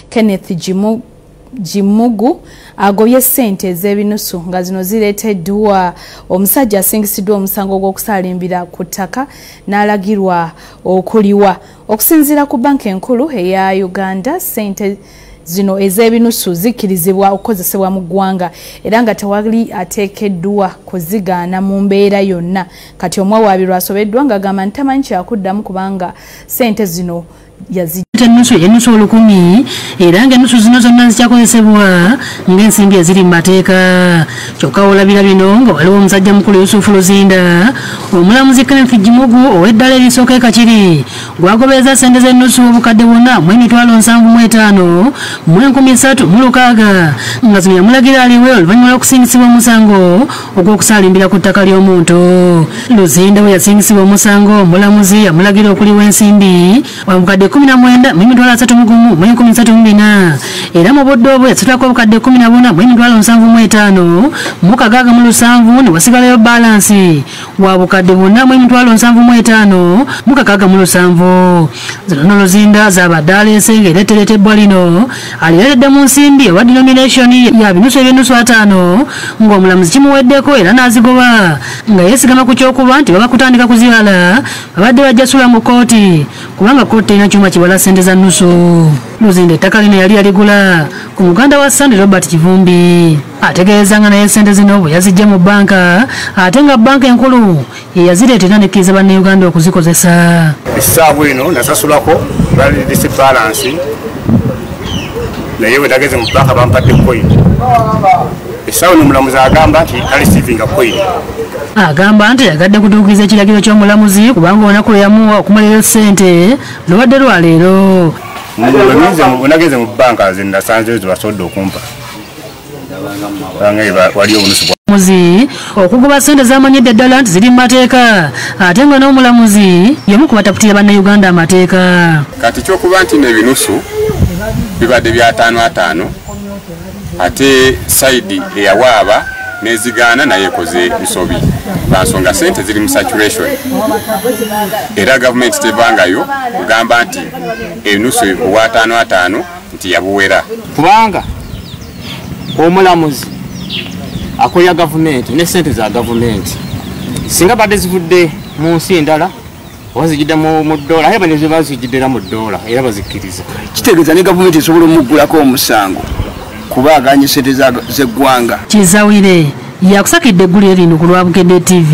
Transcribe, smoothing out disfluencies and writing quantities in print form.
Kenneth Jimugu agobye ssente ez'ebinusu nga zino zireeteddwa omusajja asingisiddwa omusango gw'okusalimbira ku ttaka n'alagirwa okuliwa. Okusinziira ku banka enkulu eya Uganda, ssente zino ez'ebinusu zikkirizibwa okukozesebwa mu ggwanga era nga tewali ateekeddwa kuzigaana mu mbeera yonna. Kati omwawaabirwa asobeddwa ng'agamba nti tamanyi kyakuddamu kubanga ssente zino enusu olukumi era ng'ennusu zino zonna zikyakozesebwa ng'ensimbi eziri mu mateeka. Kyokka olabira bino nga waliwo omusajja mukulu Yusufu Luzinda, omulamuzi Kenneth Jimugu ow'eddala erisooka e Kakiri gwagobereza ssente z'ennusu obukadde bwonna mu emitwalo 75 mu 13,600 nga zino yamulagira aliwe oluvannyuma lw'okusingisibwa omusango ogw'okusalimbira ku ttaka ly'omuntu. Luzinda bwe yasingisibwa omusango, omulamuzi yamulagira okuliwa ensimbi obukadde 19 mu emitwalo 31 mu 14 era mu budde obwo yasitulako obukadde 14 mu emitwalo 75 mu 67 ne wasigalayo balansi wa bukadde 4 mu emitwalo 75 mu 67. Zino Luzinda z'abadde aleese ng'ereeteretebbwa lino alireetedde mu nsimbi ewa denomination ya binusu eby'ennusu 5 ng'omulamuzi kimuweddeko era n'azigoba nga yeesigama ku ky'okuba nti baba kutandika kuzibala babadde bajjasula mu kkooti kubanga kkooti terina kyuma kibala ssente za nnusu. Luzinda ettaka lino yali yaligula ku muganda wa Sande Robert Kivumbi. Ategeeza nga naye ssente zino bwe yazijja mu banka ate nga banka enkulu ye yazireetera nekkiriza bannayuganda okuzikozesa. Essaawa eno nasasulako balidisi balansi naye bwe nageze mu banka bampadde koyini. Essaawa eno omulamuzi agamba nti alisivinga koyini. Agamba nti yagadde kutuukiriza ekiragiro ky'omulamuzi kubanga olunaku lwe yamuwa okumalira ssente lubadde lwa leero. Nageze mu banka ze nasanzeyo zebasobodde okumpa wali obunusu okugoba ssente zamanyidde ddala nti ziri mu mateeka ate nga n'omulamuzi y'omu ku bataputira bannayuganda amateeka. Kati kyokuba nti n'ebinusu bibadde bya 5-5 ate sayidi eyawaaba nezigaana naye ekoze bisobi lwansonga ssente ziri mu saturation era gavumenti tevangayo kugamba nti ebinusu owa 5-5 nti yabuwera kubanga omulamuzi akolya gavumenti ne ssente za gavumenti singa badde zivudde mu nsi endala wazijidde mu ddoola aye bane bazijidde mu ddoola era bazikkiriza kitegeeza ne gavumenti esobola omuggulako omusango kuba aganye ssente z'eggwanga. Kizawire yakusakidde eggulire lino ku Lwabukedde TV.